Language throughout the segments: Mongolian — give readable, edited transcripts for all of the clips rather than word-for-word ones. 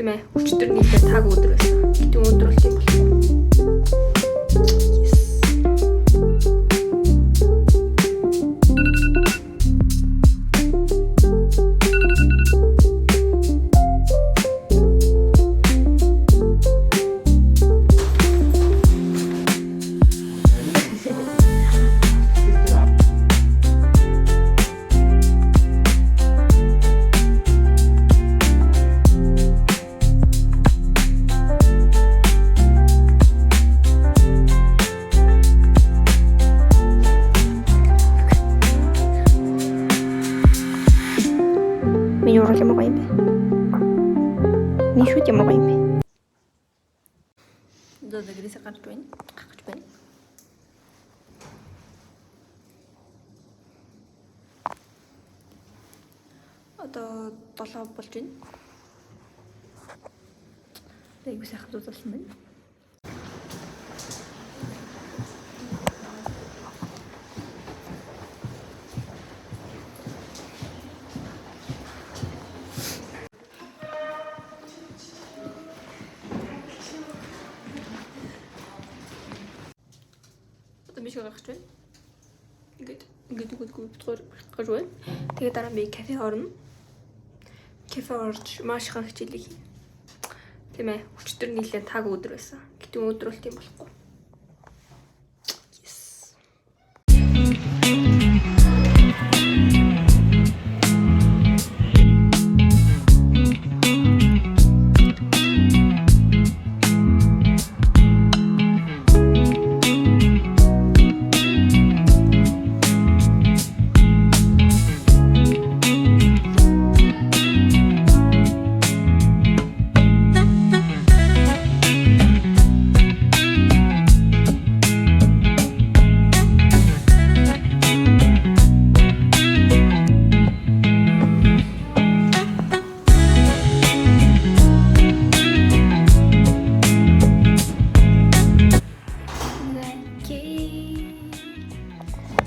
Тийм ээ. Өчтөр нийлээ таг өдөр байсан. Гэтэ өндөр болт юм болох. Минь ямар гоё юм бэ? Минь шүүд ямар гоё юм бэ? Зөөлөг гэрээсээ гарч байна. Гарч байна. Одоо 7 болж байна. Айгуу сайхан зузалсан байна. Биш гарч байна. Ингээд битгаар гарч байна. Тэгээд дараа би кафе орно. Кафе орж маш их хичээлээ хийнэ. Тийм ээ. Өчтөр нийлээ таг өдөр байсан. Гэтэ өндөр болт юм болохгүй.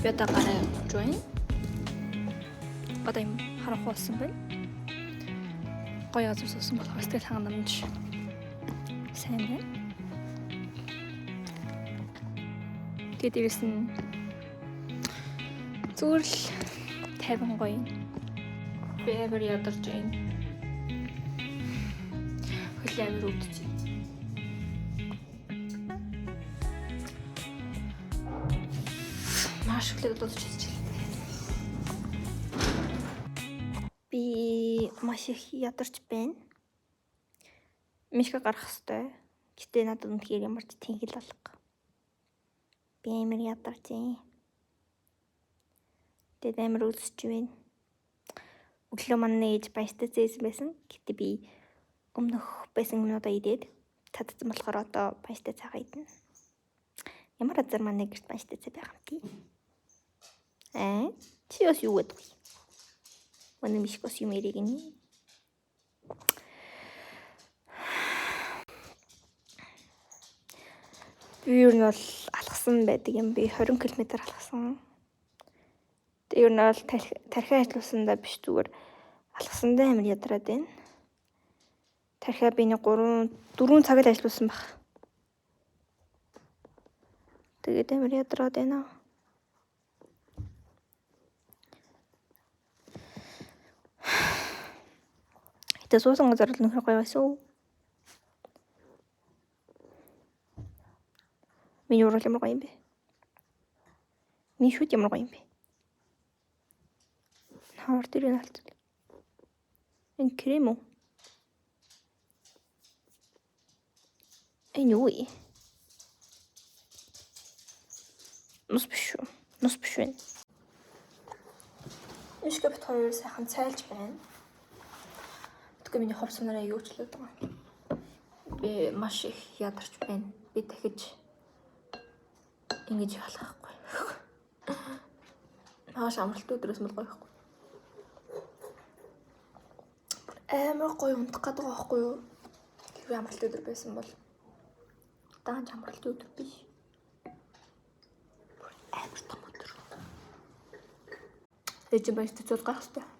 Би одоо гараа явж байна. Одоо юм харах болсон байна. Гоё азар суусан болох сэтгэл хангамж сайн байна. Тэгээд дэвээс нь зүгээр л тайван гоё. Би амар ядарч байна. Хөлөө амар өвдөж. Маш хүлээд дуудаж чадчих. Би маш их ядарч байна. Мишка гарах хэвээр. Гэтэ надад үнэхээр ямар ч тэнгил алга. Би амар ядарч байна. Тэгээд амар өлсөж байна. Өглөө манай ээж баяртай зээсэн байсан. Гэтэ би өмнөх байсан юмудаа идээд татсан болохоор одоо баяртай цагаа идэнэ. Ямар азар манай гэрт баяртай цай байгаа юм тий. Чи бас юу гэдэг вэ? Манай мишкос юм яриг нь. Би юу нь бол алхсан байдаг юм. Би 20 км алхсан. Тэгээ юу нь бол тархиа ажилласандаа биш зүгээр алхсандаа амар ядраад байна. Тархиа би нэг 4 цаг л ажилласан баг. Тэгээд амар ядраад байна. Тэ суусан газар л нөхөр гоё байсан. Минь ямар гоё юм бэ? Минь шүүд ямар гоё юм бэ? Хавар дээр нь алцсан. Энэ крем үү? Энэ юу вэ? Нус биш байна. Мишка бит хоёр сайхан цайлж байна. Миний ховс нараа юу ч л байгаа. Би маш их ядарч байна. Би дахиж ингэж халахгүй. Маш амралт өдрөөс мэл гоё байхгүй. Амар гоё унтах гэдэг байхгүй юу? Хэрвээ амралт өдөр байсан бол даанч амралт өдөр биш. Амар том өдөр. Ээж баяртай зүйл гах хэвээр.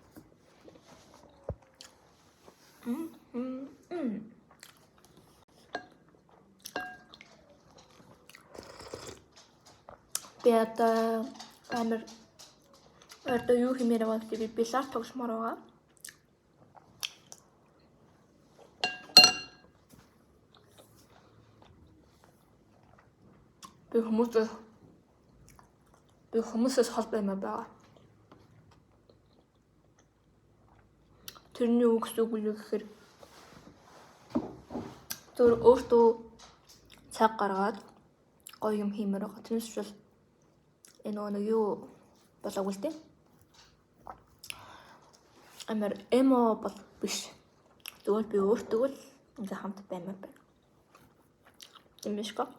Би одоо юу хэмээр байгаа гэдэг би биллиард тогломоор байгаа. Би хүмүүсээс хол баймаа байгаа. Тэрний үг гэсэн үг юу гэхээр зөв өөртөө цаг гаргаад гоё юм хиймээр байгаа. Тэрнээс бол энэ нэг юу болоогүй л дээ. Амар эмо бол биш. Тэгвэл би өөртөө л ингээ хамт баймаар байна. Тийм биш ка.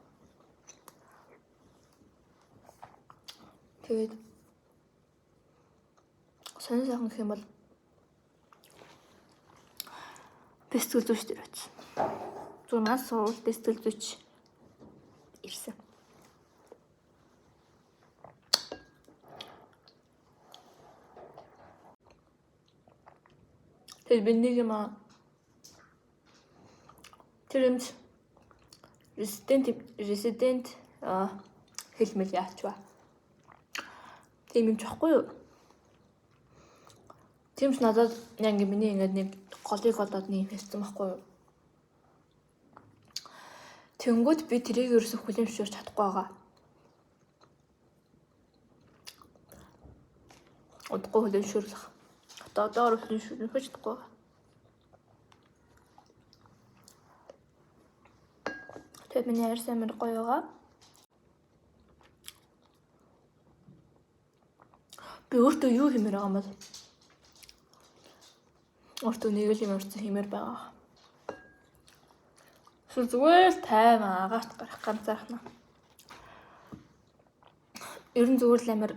Тэгээд сонир сайхан гэх юм бол бэлтгэл зүйч дээр очив. Зүгээр маань суул бэлтгэл зүйч ирсэн. Тэр би нэг юм тэрэмж resident хэлмэл яачва. Тийм юм чахгүй юу? Тиймс надад яг миний ингээд нэг голыг одоод нэг хэлсэн байхгүй юу? Тэнгүүд би тэрийг ерөөсө хүлэмжшүүлж чадахгүй байгаа. Удахгүй хүлэмжшүүлэх. Одоо хүлэмжшүүлэх чадахгүй байгаа. Тэгээд миний арьс амар гоё байгаа. Би өөртөө юу хэмээр байгаа юм бол өөртөө нэг л юм орсон хэмээр байгаа. Зүгээр тайван агаарт гарах ганцаархна. Ер нь зүгээр л амар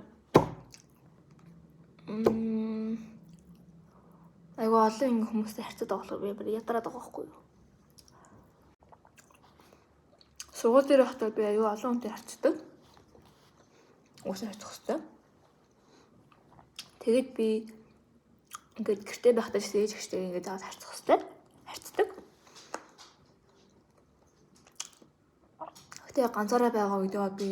айгаа олон ингэ хүмүүстэй харьцаад байгаа болохоор би бүр ядраад байгаа байхгүй юу. Сургууль дээр байхдаа би аюу олон хүнтэй харьцдаг. Уусаа харьцах хэрэгтэй. Тэгээд би ингээд гэртээ байхдаа ээж гэртээ ингээд зааж харьцах хэрэгтэй. Харьцдаг. Гэтэ ганцаараа байгаа үедээ би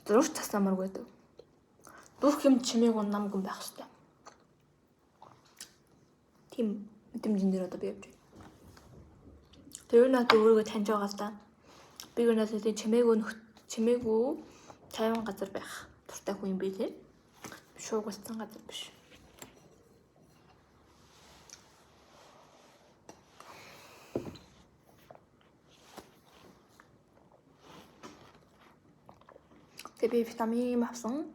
зурж тасамаар байдаг. Бүх юм чимээг намгүй байх хэрэгтэй. Тийм мэдрэмжэн дээр одоо би явж байна. Тэр надад өөрийгөө таньж байгаа л да. Би надад чимээгүй тайван газар байх дуртай хүн юм би тийм. Шуугуулсан газар биш. Тэгээд би витамин авсан.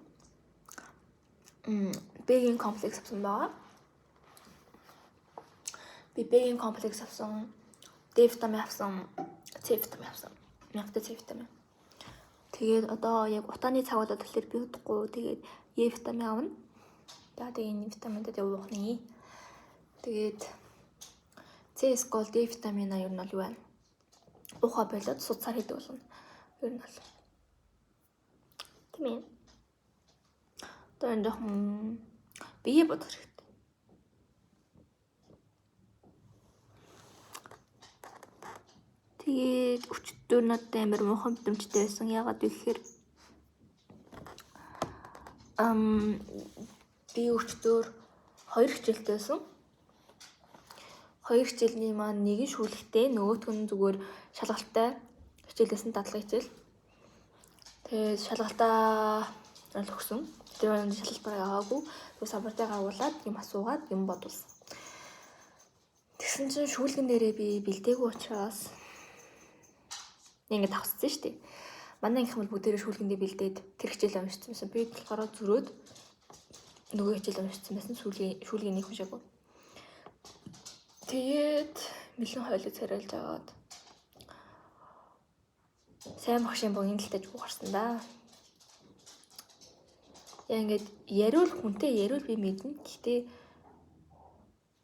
Б-ийн комплекс авсан байгаа. Би Б-ийн комплекс авсан. D витамин авсан. С витамин авсан. Мягтай С витамин. Тэгээд одоо яг утааны цаг болоод тэгэхээр би удахгүй тэгээд Е витамин авна. Тэгээд энэ витаминдад явах нь. Тэгээд С гол D витамин ер нь бол юу вэ? Ухаа болоод суцаар хийдэг болно. Ер нь бол. Тийм ээ. Одоо энэ бие бодох хэрэгтэй. Тэгээд өчтөр надад амар муухай мэдрэмжтэй байсан. Яагаад вэ гэхээр би өчтөр 2 хичээлтэй байсан. 2 хичээлний маань нэг нь шүүлэгтэй, нөгөөх нь зүгээр шалгалттай хичээлсэн дадлага хичээл. Тэгээд шалгалтаа өгсөн. Тэр шалгалтаа яваагүй. Самбартаа гавуулаад юм асуугаад юм бодулсан. Тэгсэн чинь шүүлгэн дээрээ би бэлдээгүй учраас ингээд авцсан шүү дээ. Манай их хэмэл бүгдээрээ шүүлгэндээ бэлдээд тэр хичээл уншсан байсан. Би болохоор зөрөөд нөгөө хичээл уншсан байсан. Шүүлгийн нэг хүшээгүй. Тэгээд мэлэн хойлог царайлж агаад сайн багшийн богино талтай зүг гарсан да. Яа ингээд хүнтэй яриул би мэднэ. Гэхдээ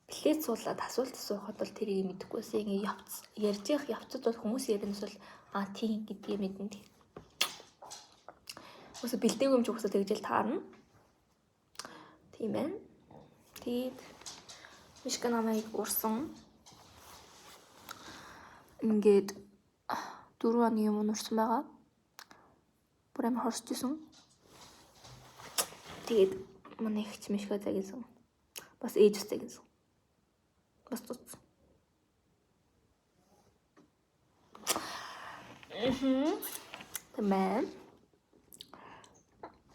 плед суулаад асуулт асуухад бол тэрийг мэдэхгүйсэн. Ингээд ярьж явах явцад бол хүмүүс яринаас бол тийм гэдгийг мэднэ. Өсө бэлдээгүй юм ч үгүйсээ тэгжэл таарна. Тийм ээ. Тэгээд Мишка намайг урсан. Ингээд 4 оны өмнө урсан байгаа. Бүр амар хорсож исэн. Тэгээд манай ихч Мишка загисан. Бас ээж устай гэсэн. Бас туцсан. Тамаа.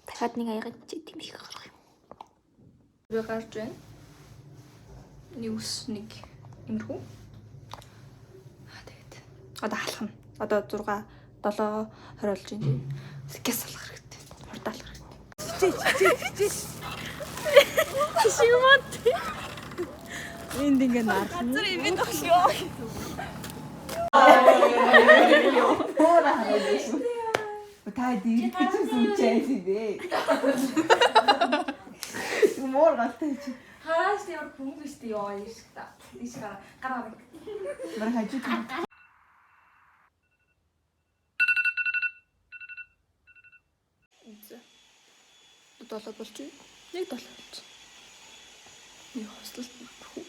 Дахиад нэг аягаад тийм шиг гарах юм. Би гарч байна. Ньюс нэг имерхүү. Тэгээд одоо халах нь. Одоо 6 7:20 болж байна. Сэкэс салах хэрэгтэй. Хурдаалах хэрэгтэй. Шимот. Энд ингэ наар. Газар имэн тогшоо. Та дий гэж сүнчээсээ. Мор галтай чи. Хааш тэр бөмбөг штэ ёо ишгта. Ишга гараа. Мар хажиг. Долоо болж байна. Нэг долоо болж. Нэг хослолт мөрхүү.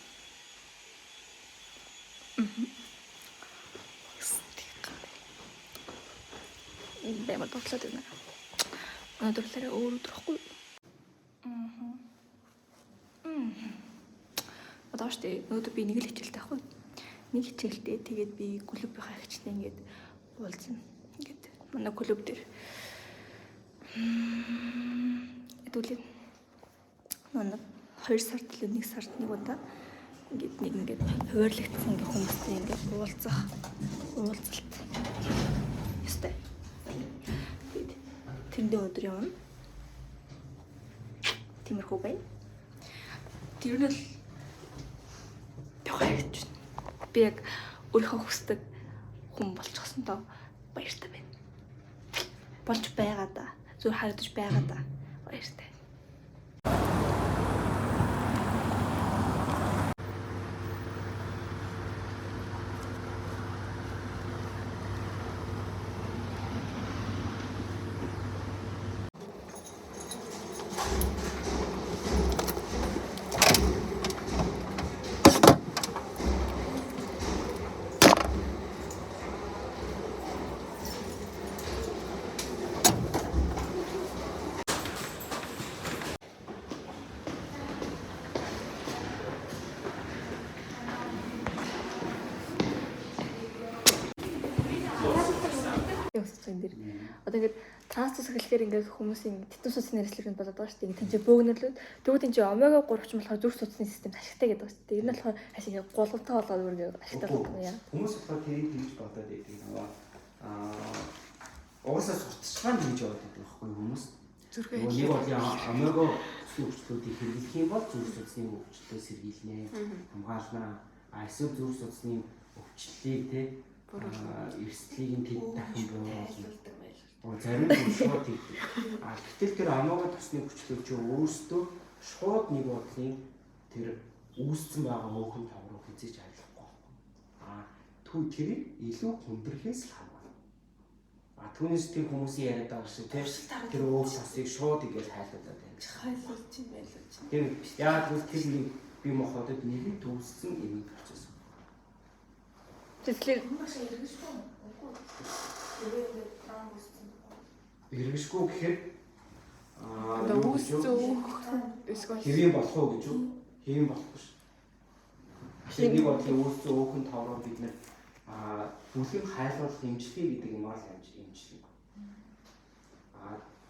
Бэмэ бодлоод байна. Өнөөдөр өөр өдрөхгүй. Одоо штэ өнөөдөр би нэг л хичээлтэй ахгүй. Нэг хичээлтэй тэгээд би клубийнхаа хичээлтэй ингээд уулзна. Ингээд манай клуб дээр хэдүүлээ. Манай 2 сард л 1 сард нэг удаа ингээд хуваарлагдсан ингээ хүмүүстэй ингээд уулзалт. Ястай. Тэндээ өдөр явна. Тиймэрхүү байна. Тэр нь л явах гэж байна. Би яг өөрийнхөө хүсдэг хүн болчихсондоо баяртай байна. Болж байгаа да. Зүр харагдаж байгаа да. Баяртай. Одоо ингээд транс цус гэхлээр ингээд хүмүүсийн тэтэн судасны нэслэг болоод байгаа шүү дээ. Тэнцээ бөөгнөрлөд тэгвэл тэнцээ омега 3 ч болохоор зүрх судасны систем ашигтай гэдэг байна шүү дээ. Энэ нь болохоор хашиг ингээд гулгамтай болоод үргэлж ашигтай болох юм яа. Хүмүүс болохоор тэрийг тэгж бодоод байдаг нөгөө угаасаа сурталчилгаанд тэгж яваад байдаг байхгүй хүмүүс. Зүрхээ нэг бол омега цусны өвчлөлүүдийг хэрэглэх юм бол зүрх судасны өвчлөлөө сэргийлнэ. Хамгаална. Эсвэл зүрх судасны өвчлөлийг те эрсдлийг нь тэд дахин бууруулна. Зарим нь шууд хийдэг. Гэтэл тэр омега цусны өвчлөл чи өөрөөсөө шууд нэг бодлын тэр үүсцэн байгаа мөнхөн тав руу хизээж ажиллахгүй байхгүй. Тэрийг илүү хүндрэхээс л хамгаална. Түүнээс тэр хүмүүсийн яриад байгаа шиг тэр өөх цасыг шууд игээл хайлуулад байна. Хайлуулж чинь байлуулж. Тэр яг л тэр нэг бие махбодод нэгэн төвссөн юм процесс. Тэгэхээр Эргэшгүй гэхээр хэвийн болох уу гэж үү? Хэвийн болохгүй шүү. Тэгэхээр нэг бодлын үүссэн өөхөн тавроо бид нэр бүлгийн хайлуулах эмчилгээ гэдэг юм аа эмчилгээ.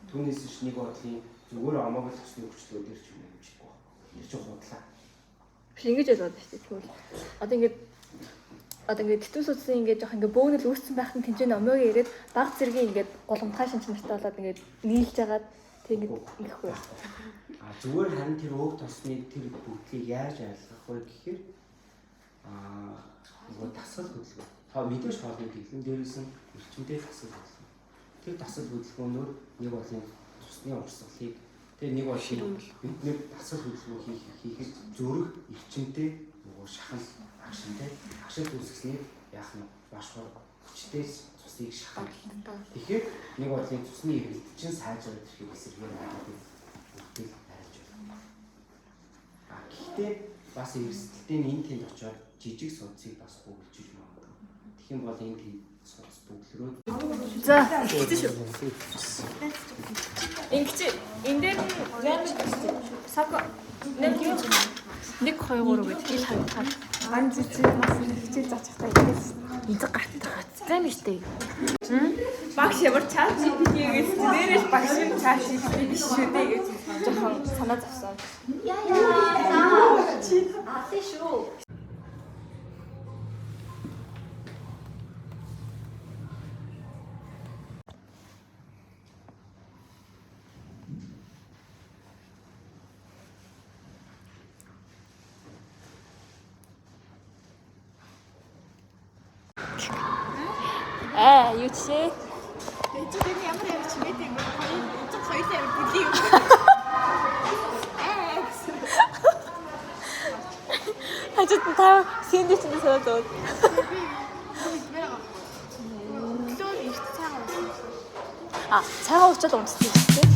Түүнээс биш нэг бодлын зүгээр омега цусны өвчлөлөөр ч юм эмчилгээ байна. Тэр чинь худлаа. биш ингэж болоод байна шүү дээ. Тэгвэл одоо ингээд тэтэн судасны ингээд жоох ингээд бөөгнөл үүссэн байхад нь тэнцэн омега ирээд баг зэргийн ингээд голомтгай шинж нартай болоод ингээд нийлж агаад тэг ингээд ингэхгүй. Зүгээр харин тэр өөх тосны тэр бүгдийг яаж айлгах вэ гэхээр нөгөө дасгал хөдөлгөөн. Мэдээж хоолны дэглэм дээрээс нь эрчимтэй дасгал хөдөлгөөн. Тэр дасгал хөдөлгөөнөөр нэг болын цусны урсгалыг тэр нэг болын бидний дасгал хөдөлгөөн хийхэд зөрөх эрчимтэй нөгөө шахал агшин үүсгэсний яах нь маш хүчтэй цусыг шахах. Тэгэхээр нэг болын цусны эргэлт чинь сайжраад ирэхийг эсэргээр бүгдийг харж байна. Гэхдээ бас эрсдэлтэй энэ тэнд очиод жижиг судсыг бас бүгэлжүүлж магадгүй. Тэгэх юм бол энэ тэнд судс бүглэрөөд За, ихтэй шүү. Ингэж энэ дээр сав 1 2 3 гэж хэл хавтаад Ан зэцээ бас хичээл заачихтай идэс. эзэг гацтай юм штэ. Багш ямар чат GPT-ээс нэрэл багш юм чат GPT биш шүү дээ гэж жоохон санаа зовсон. тий шүү. Юу чи? Эцэгний ямар юм чи мэдээ юм. Эцэг хоёлаа бүлий юм. Хажууд нь тав сэндвич нь саад зөө. А, цагаан уучаад унтдаг шүү дээ.